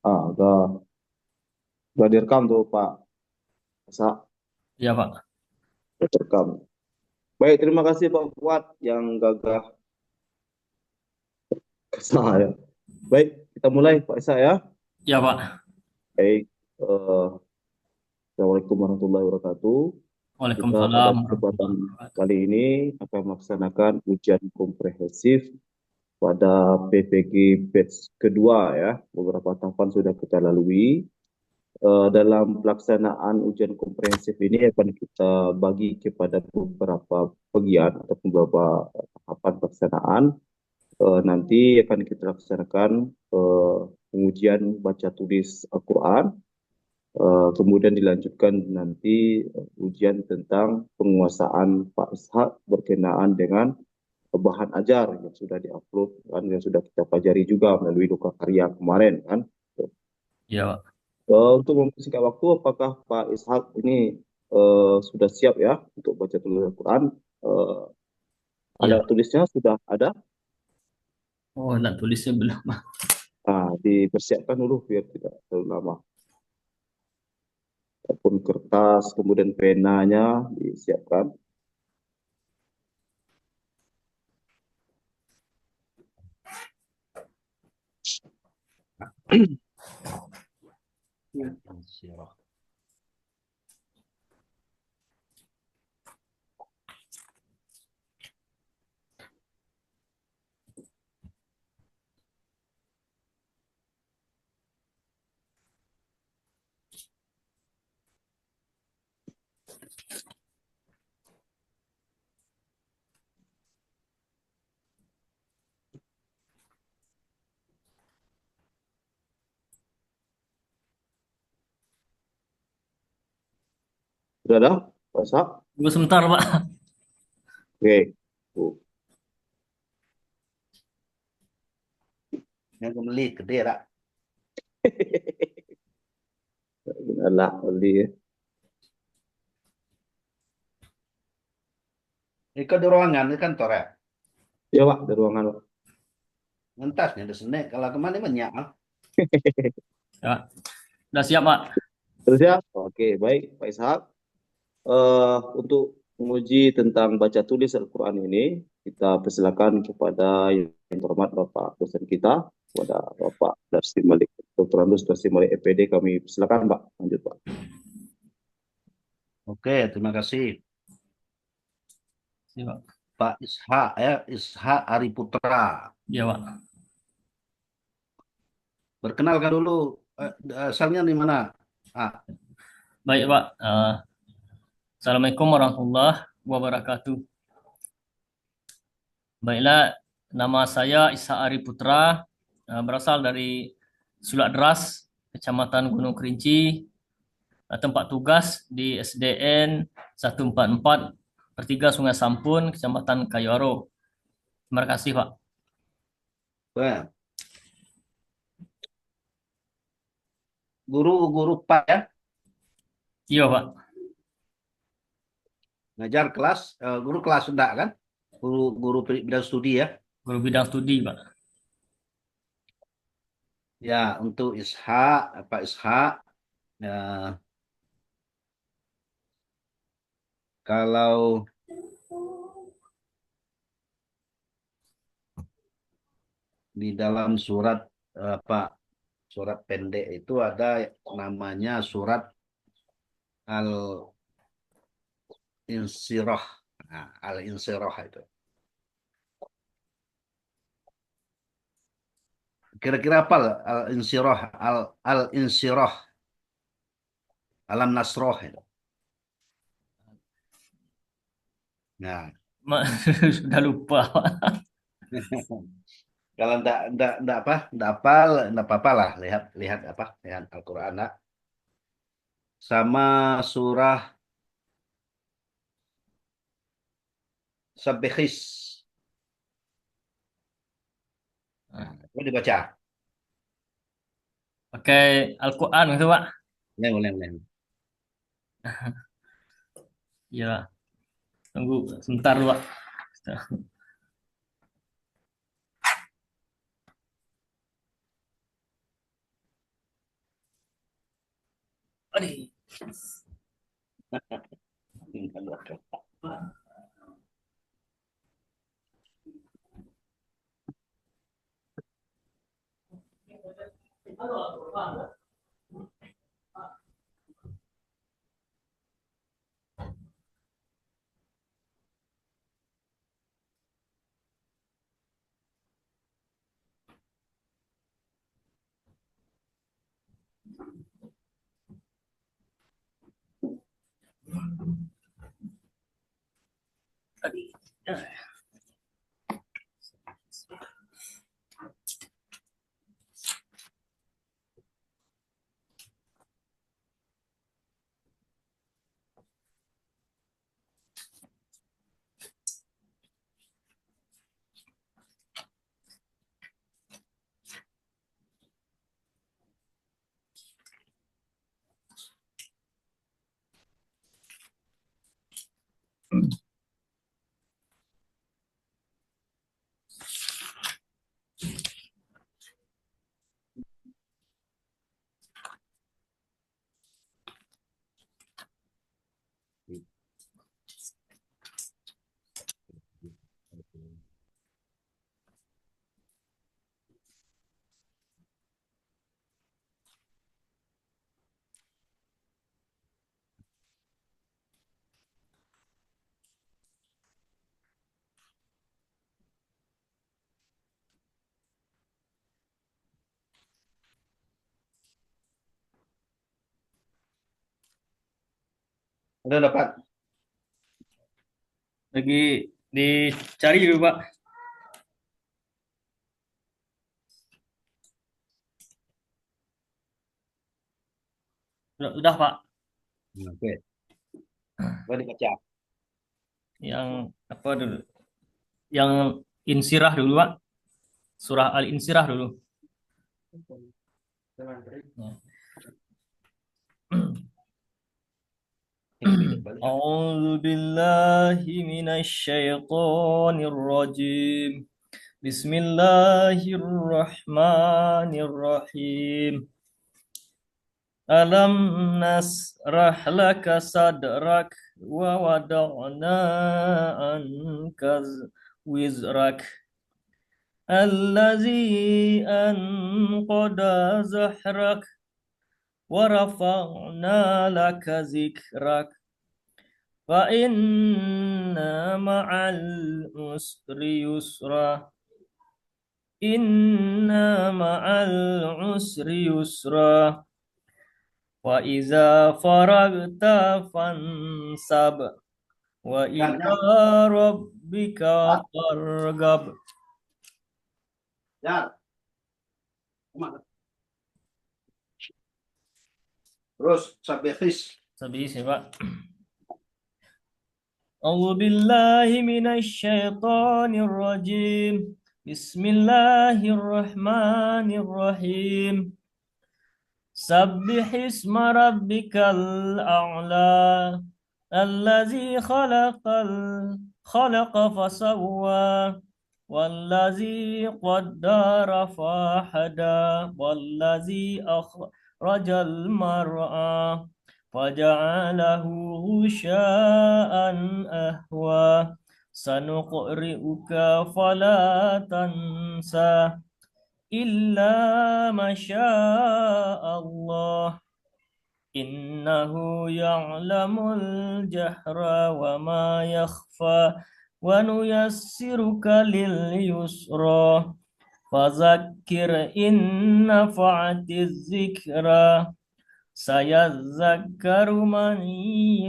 Udah direkam tuh Pak. Sa, Iya, Pak. udah direkam. Baik, terima kasih Pak Fuad yang gagah ke saya. Baik, kita mulai Pak Isa ya. Iya, Pak. Baik, Assalamualaikum warahmatullahi wabarakatuh. Kita pada Waalaikumsalam kesempatan warahmatullahi wabarakatuh. kali ini akan melaksanakan ujian komprehensif pada PPG batch kedua ya. Beberapa tahapan sudah kita lalui. Dalam pelaksanaan ujian komprehensif ini akan kita bagi kepada beberapa bagian atau beberapa tahapan pelaksanaan. Nanti akan kita laksanakan pengujian baca tulis Al-Quran, kemudian dilanjutkan nanti ujian tentang penguasaan Pak Ishak berkenaan dengan bahan ajar yang sudah diupload kan, yang sudah kita pelajari juga melalui Loka Karya kemarin kan. Iya, Pak. Untuk mempersingkat waktu, apakah Pak Ishak ini sudah siap ya untuk baca tulis Al-Quran? Eh, Iya. Alat tulisnya sudah ada. Oh, nak tulisnya belum. Nah, dipersiapkan dulu biar tidak terlalu lama. Ataupun kertas, kemudian penanya disiapkan. Sudah ada, Pak Ishak? Tunggu sebentar, Pak. Oke. Tuh. Yang beli gede tak? Alah, beli ya. Iko di ruangan di kantor ya. Ya, Pak, di ruangan, Pak. Mentasnya di sini. Kalau kemana banyak. Ya, udah siap, Pak. Terus ya? Oke, baik, Pak Ishak. Untuk menguji tentang baca tulis Al-Quran ini, kita persilakan kepada yang terhormat Bapak dosen kita, kepada Bapak Darsi Malik, Dr. Andus Darsi Malik EPD, kami persilakan Pak, lanjut Pak. Oke, terima kasih. Iya, Pak. Pak Ishak ya, Ishak Ari Putra. Iya, Pak. Perkenalkan dulu asalnya di mana? Ah, Baik, Pak. Assalamualaikum warahmatullahi wabarakatuh. Baiklah, nama saya Isa Ari Putra, berasal dari Sulak Deras, Kecamatan Gunung Kerinci, tempat tugas di SDN 144 per 3 Sungai Sampun, Kecamatan Kayuaro. Terima kasih, Pak. well, guru-guru Pak ya, Iya, Pak. ngajar kelas, guru kelas enggak kan? Guru bidang studi ya. Guru bidang studi, Pak. Ya, untuk Ishak, Pak Ishak, ya, kalau di dalam surat Pak surat pendek itu ada namanya surat Al-Insirah. Nah, Al-Insirah itu. Kira-kira apa Al-Insirah? Al-Insirah. Alam Nasroh itu. Nah, Sudah lupa, Pak. kalau enggak apa-apa lah lihat lihat apa lihat Al-Qur'an nak. Sama surah Sabihis. Nah, itu dibaca. Pakai Al-Quran gitu, Pak. Boleh, boleh, boleh. Iya, tunggu sebentar, Pak. nih? Tadi. Udah dapat. Lagi dicari dulu, Pak. Udah, Pak. Oke. Boleh dibaca. Yang apa dulu? Yang insirah dulu, Pak. Surah Al-Insirah dulu. Ya. أعوذ بالله من الشيطان الرجيم بسم الله الرحمن الرحيم ألم نشرح لك صدرك ووضعنا عنك وزرك الذي أنقض ظهرك ورفعنا لك ذكرك فإن مع العسر يسرا إن مع العسر يسرا وإذا فرغت فانصب وإلى ربك فارغب. Ya. Terus sabihis. Habis ya, Pak. أعوذ بالله من الشيطان الرجيم بسم الله الرحمن الرحيم سبح اسم ربك الأعلى الذي خلق فسوى والذي قدر فهدى والذي أخرج المرعى فجعله غشاء أهوى سنقرئك فلا تنسى إلا ما شاء الله إنه يعلم الجهر وما يخفى ونيسرك لليسرى فذكر إن نفعت الذكرى سيذكر من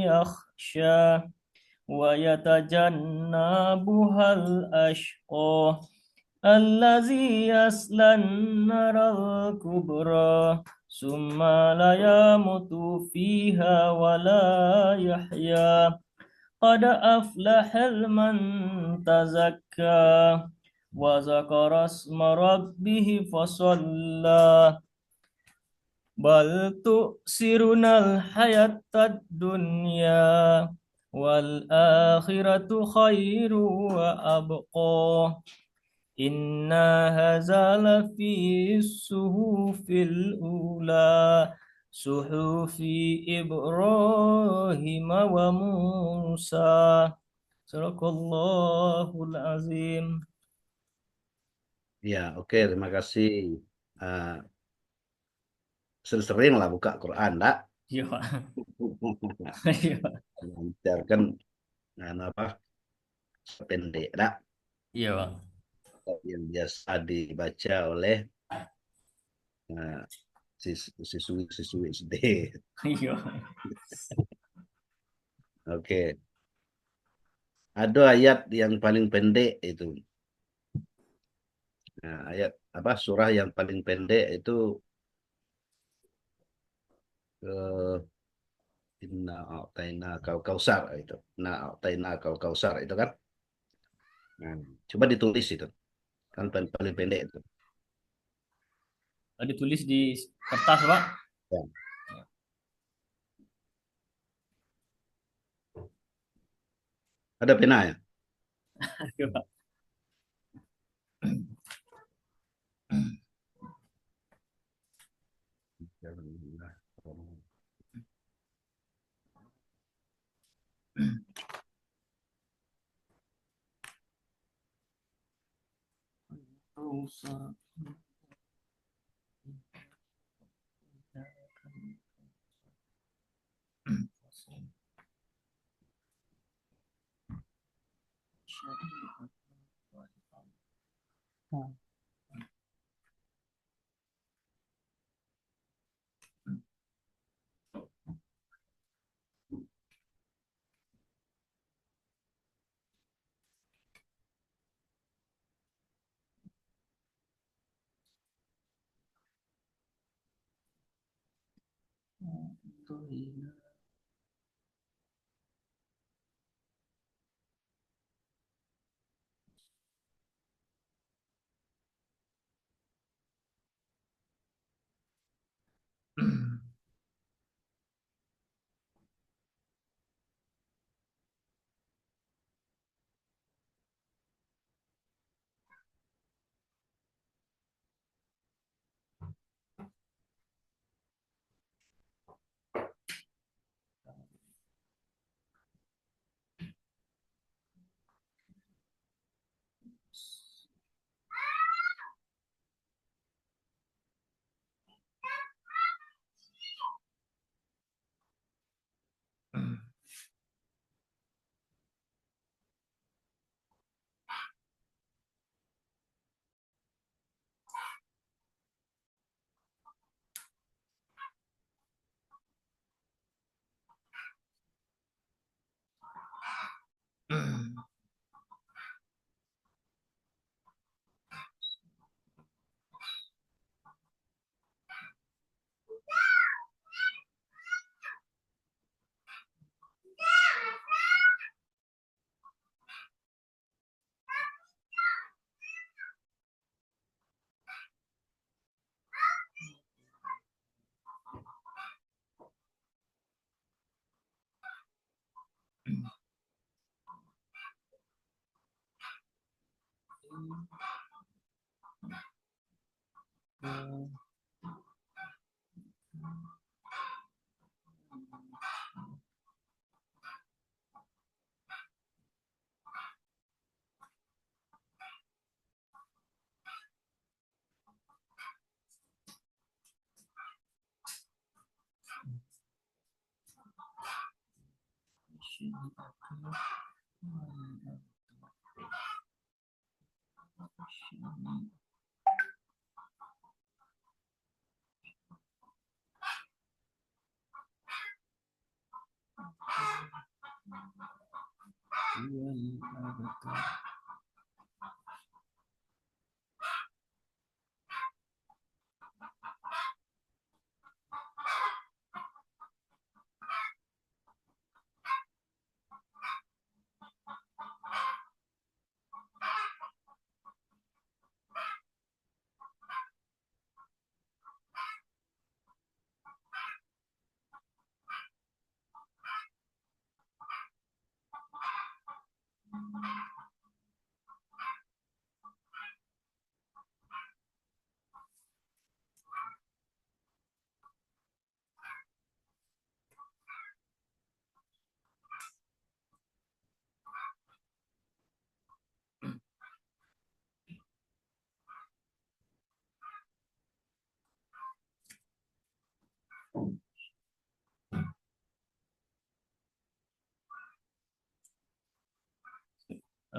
يخشى ويتجنبها الأشقى الذي يصلى النار الكبرى ثم لا يموت فيها ولا يحيا قد أفلح من تزكى وذكر اسم ربه فصلى بل تؤثرون الحياة الدنيا والآخرة خير وأبقى إن هذا لفي الصحف الأولى suhufi Ibrahim wa Musa. Sadaqallahul azim. Ya, oke, terima kasih. Eh, Sering lah buka Quran, dak. Iya, Pak. Iya, Pak. Mengajarkan apa pendek, dak, Iya, Pak. yang biasa dibaca oleh eh, siswi-siswi SD. Iya. Oke, ada ayat yang paling pendek itu. Nah, ayat apa surah yang paling pendek itu eh, Inna a'taina kal kausar itu. Inna a'taina kal kausar itu kan. Nah, coba ditulis itu. Kan paling pendek itu. Ditulis di kertas, Pak. Ya. Ada pena ya? Iya, Pak.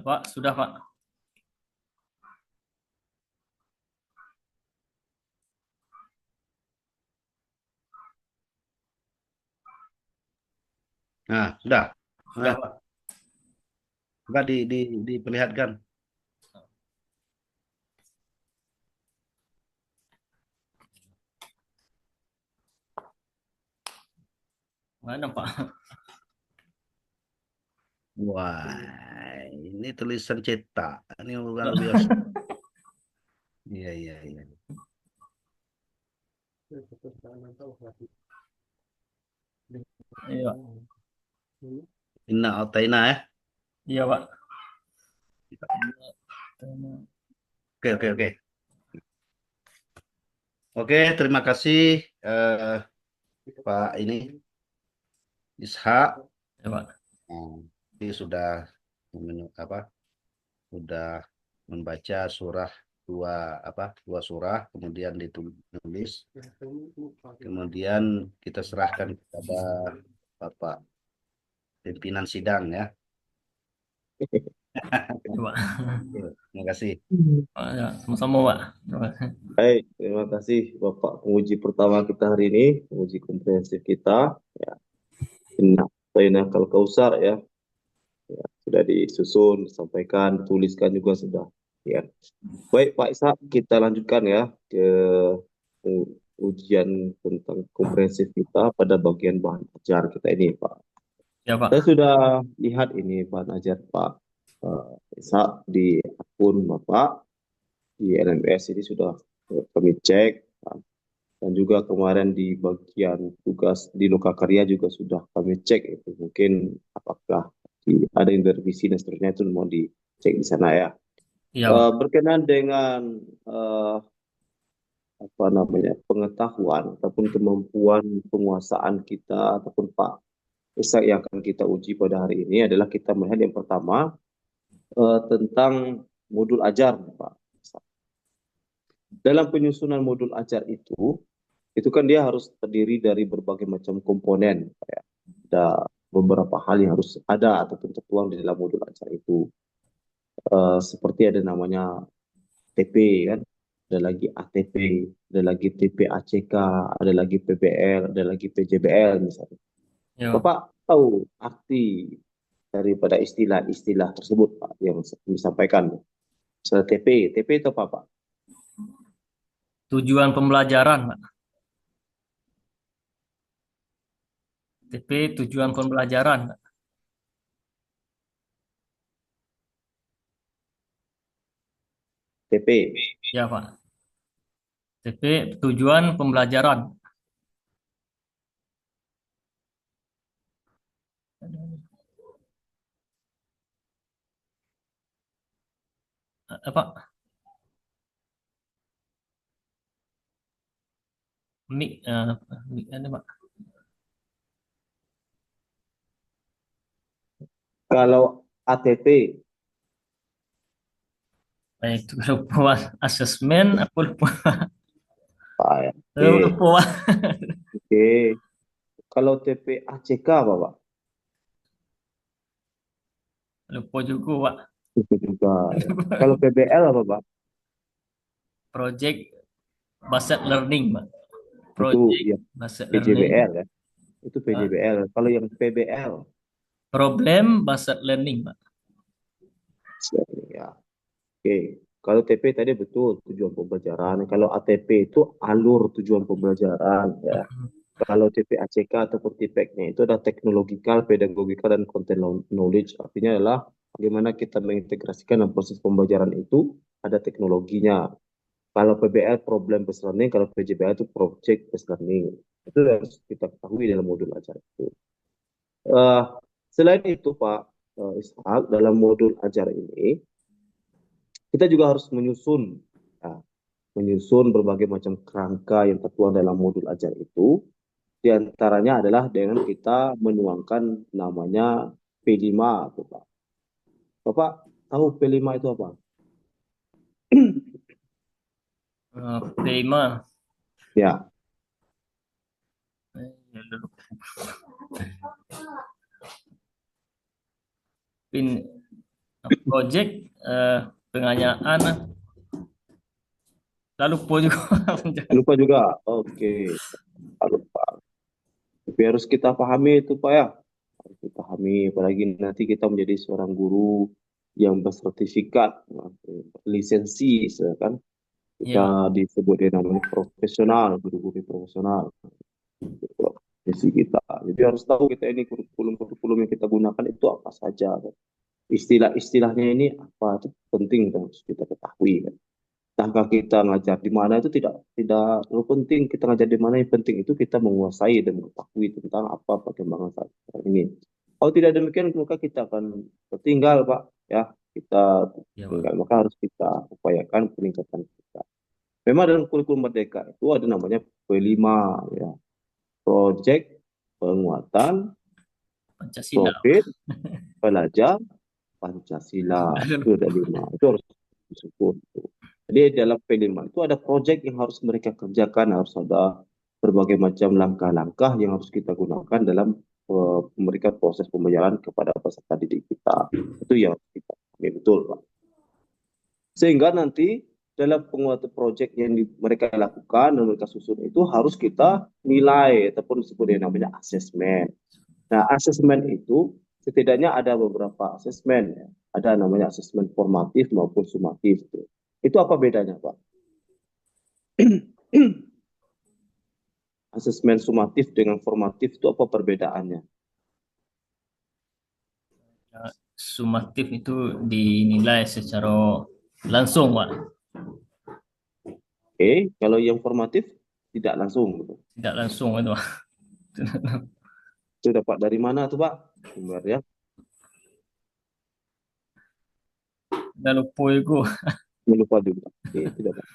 Pak, sudah Pak. Nah, sudah. Sudah Nah, Pak. coba diperlihatkan. Mana Pak? Wah, ini tulisan cetak. Ini luar biasa. Iya, iya, iya. Iya, Inna Ataina ya. iya Pak. Oke, oke, oke. Oke, terima kasih Pak ini Ishak. Ya Pak. Ini sudah apa? Sudah membaca surah dua surah, kemudian ditulis, kemudian kita serahkan kepada Bapak pimpinan sidang ya. Ya, Pak. Terima kasih. Ya, sama-sama Pak. Terima kasih. Baik, terima kasih Bapak penguji pertama kita hari ini, penguji komprehensif kita. Ya, Inna Kal Kausar ya. Ya, sudah disusun, disampaikan, dituliskan juga sudah. Ya. Baik Pak Ishak, kita lanjutkan ya ke ujian tentang komprehensif kita pada bagian bahan ajar kita ini Pak. Ya Pak. Saya sudah lihat ini bahan ajar Pak Ishak di akun Bapak di LMS ini sudah kami cek, dan juga kemarin di bagian tugas di Lokakarya juga sudah kami cek itu mungkin apakah ada yang direvisi dan seterusnya itu mau dicek di sana ya. Iya Pak. Berkenaan dengan apa namanya pengetahuan ataupun kemampuan penguasaan kita ataupun Pak Ishak yang akan kita uji pada hari ini adalah kita melihat yang pertama tentang modul ajar Pak. Dalam penyusunan modul ajar itu kan dia harus terdiri dari berbagai macam komponen. Ya. Ada beberapa hal yang harus ada ataupun tertuang di dalam modul ajar itu. Seperti ada namanya TP kan, ada lagi ATP, ada lagi TPACK, ada lagi PBL, ada lagi PJBL misalnya. Ya. Bapak tahu arti daripada istilah-istilah tersebut Pak yang disampaikan. Misalnya TP itu apa Pak? Tujuan pembelajaran Pak. TP tujuan pembelajaran Pak. TP. Ya Pak. TP tujuan pembelajaran. Apa? Mik ada Pak. Kalau ATP, Itu lupa asesmen, aku lupa. Pak ya. Lupa Pak. Oke. Kalau TPACK apa Pak? Lupa juga Pak. Itu juga. Ya. Kalau PBL apa Pak? Project Based Learning Pak. Itu Project ya Based Learning. PJBL ya. Itu PJBL. Kalau yang PBL, Problem Based Learning Pak. ya. Oke. Kalau TP tadi betul tujuan pembelajaran. Kalau ATP itu alur tujuan pembelajaran ya. Kalau TPACK atau TPEC-nya itu adalah technological, pedagogical, dan content knowledge. Artinya adalah bagaimana kita mengintegrasikan dalam proses pembelajaran itu ada teknologinya. Kalau PBL problem based learning, kalau PJBL itu project based learning. Itu harus kita ketahui dalam modul ajar itu. Eh, Selain itu Pak Ishak, dalam modul ajar ini kita juga harus menyusun, ya, menyusun berbagai macam kerangka yang tertuang dalam modul ajar itu. Di antaranya adalah dengan kita menuangkan namanya P5, tuh, Pak. Bapak tahu P5 itu apa? P5. Ya, Pin project penganyaan lalu po juga. Lupa juga. Oke. Lupa. Tapi harus kita pahami itu Pak ya. Harus kita pahami, apalagi nanti kita menjadi seorang guru yang bersertifikat, lisensi, kan? Ya, Kita disebut dia namanya profesional, guru-guru profesional. Profesi kita. Jadi harus tahu kita ini kurikulum yang kita gunakan itu apa saja. Kan? Istilah-istilahnya ini apa itu penting kan, harus kita ketahui. Kan? Tangka kita ngajar di mana itu tidak terlalu penting, kita ngajar di mana, yang penting itu kita menguasai dan mengetahui tentang apa perkembangan saat ini. Kalau tidak demikian maka kita akan tertinggal Pak ya, kita ya Pak. tertinggal, maka harus kita upayakan peningkatan kita. Memang dalam kurikulum Merdeka itu ada namanya P5 ya, Project Penguatan Pancasila. Profit Pelajar Pancasila. Itu ada 5, itu harus disebut. Jadi dalam P5 itu ada proyek yang harus mereka kerjakan, harus ada berbagai macam langkah-langkah yang harus kita gunakan dalam memberikan proses pembayaran kepada peserta didik kita. Itu yang kita pahami betul, Pak. Sehingga nanti dalam penguatan proyek yang mereka lakukan dan mereka susun itu harus kita nilai ataupun disebut yang namanya asesmen. Nah, asesmen itu setidaknya ada beberapa asesmen ya. Ada namanya asesmen formatif maupun sumatif. Itu apa bedanya, Pak? Asesmen sumatif dengan formatif itu apa perbedaannya? Sumatif itu dinilai secara langsung, Pak. Oke, kalau yang formatif tidak langsung. Gitu. Tidak langsung itu, Pak. Itu dapat dari mana tuh, Pak? Sumber ya. Dan lupa itu. Lupa juga. Oke, tidak Pak.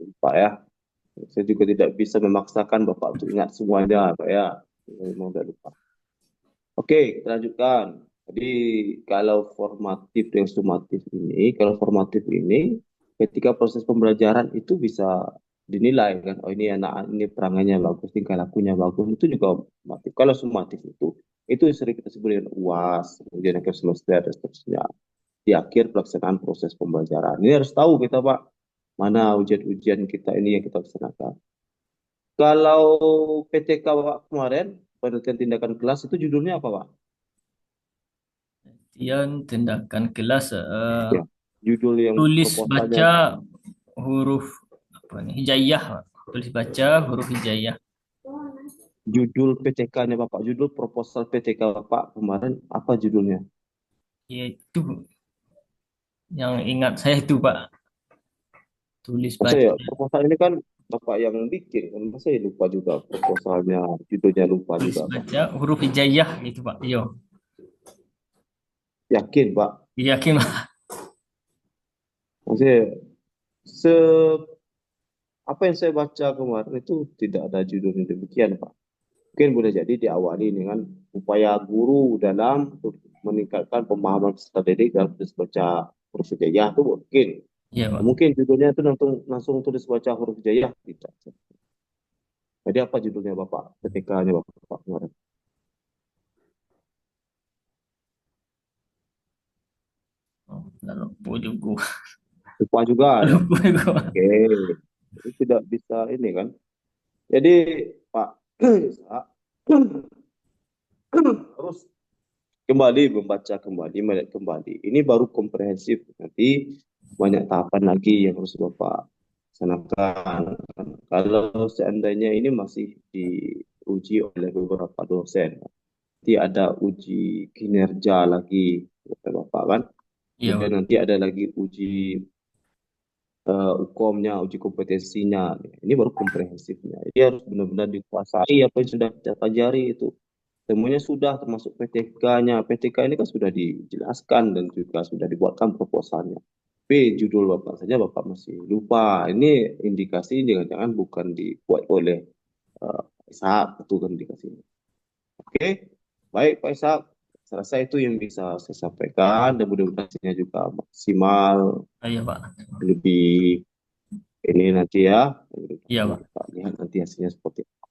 Lupa ya. Saya juga tidak bisa memaksakan Bapak untuk ingat semuanya, Pak ya. Memang udah lupa. Oke, kita lanjutkan. Jadi kalau formatif dan sumatif ini, kalau formatif ini ketika proses pembelajaran itu bisa dinilai kan, oh ini anak ini perangannya bagus, tingkah lakunya bagus, itu juga formatif. Kalau sumatif itu sering kita sebut dengan UAS, kemudian akhir semester dan seterusnya. Di akhir pelaksanaan proses pembelajaran. Ini harus tahu kita Pak, mana ujian-ujian kita ini yang kita laksanakan. Kalau PTK Pak kemarin, penelitian tindakan kelas itu judulnya apa Pak? Tindakan kelas Ya, judul yang tulis proposalnya baca huruf apa nih? Hijaiyah, Pak. Tulis baca huruf hijaiyah. judul PTK-nya Bapak, judul proposal PTK Bapak kemarin apa judulnya? Yaitu yang ingat saya itu, Pak. Tulis Masa baca ya, proposal ini kan Bapak yang bikin, kan masa ya lupa juga proposalnya, judulnya lupa tulis juga Pak. baca huruf hijaiyah itu, Pak. Iya. Yakin Pak? Yakin, Pak. Maksudnya, se apa yang saya baca kemarin itu tidak ada judulnya demikian Pak. Mungkin boleh jadi diawali dengan upaya guru dalam meningkatkan pemahaman peserta didik dalam tulis baca huruf hijaiyah itu mungkin. Iya, Pak. Mungkin judulnya itu langsung tulis baca huruf hijaiyah tidak. Jadi apa judulnya Bapak? PTK-nya Bapak kemarin. Oh, lupa juga. Lupa juga ya. Lupa juga. Oke. Itu tidak bisa ini kan. Jadi Pak harus kembali membaca kembali, melihat kembali. Ini baru komprehensif. Nanti banyak tahapan lagi yang harus Bapak laksanakan. Kalau seandainya ini masih diuji oleh beberapa dosen, nanti ada uji kinerja lagi, kata Bapak kan. Iya, Pak. Kemudian nanti ada lagi uji UKOM-nya, uji kompetensinya. Ini baru komprehensifnya. Jadi harus benar-benar dikuasai apa yang sudah kita pelajari itu. Semuanya sudah termasuk PTK-nya. PTK ini kan sudah dijelaskan dan juga sudah dibuatkan proposalnya. Tapi judul Bapak saja Bapak masih lupa. Ini indikasi jangan-jangan bukan dibuat oleh Pak Ishak, itu kan indikasinya. Oke, baik Pak Ishak. Saya rasa itu yang bisa saya sampaikan dan mudah-mudahan hasilnya juga maksimal, Iya, Pak. lebih ini nanti ya. Iya, Pak. Kita lihat nanti hasilnya seperti apa.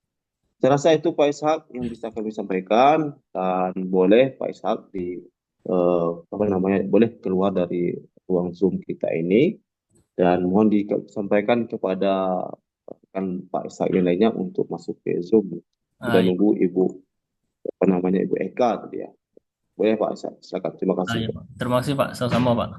Saya rasa itu Pak Ishak yang bisa kami sampaikan, dan boleh Pak Ishak boleh keluar dari ruang Zoom kita ini, dan mohon disampaikan kepada kan Pak Ishak yang lainnya untuk masuk ke Zoom. Sudah Ya. nunggu Ibu Eka tadi ya. Boleh Pak Ishak, silakan. Terima kasih. Ya, Pak. Terima kasih Pak, sama-sama Pak.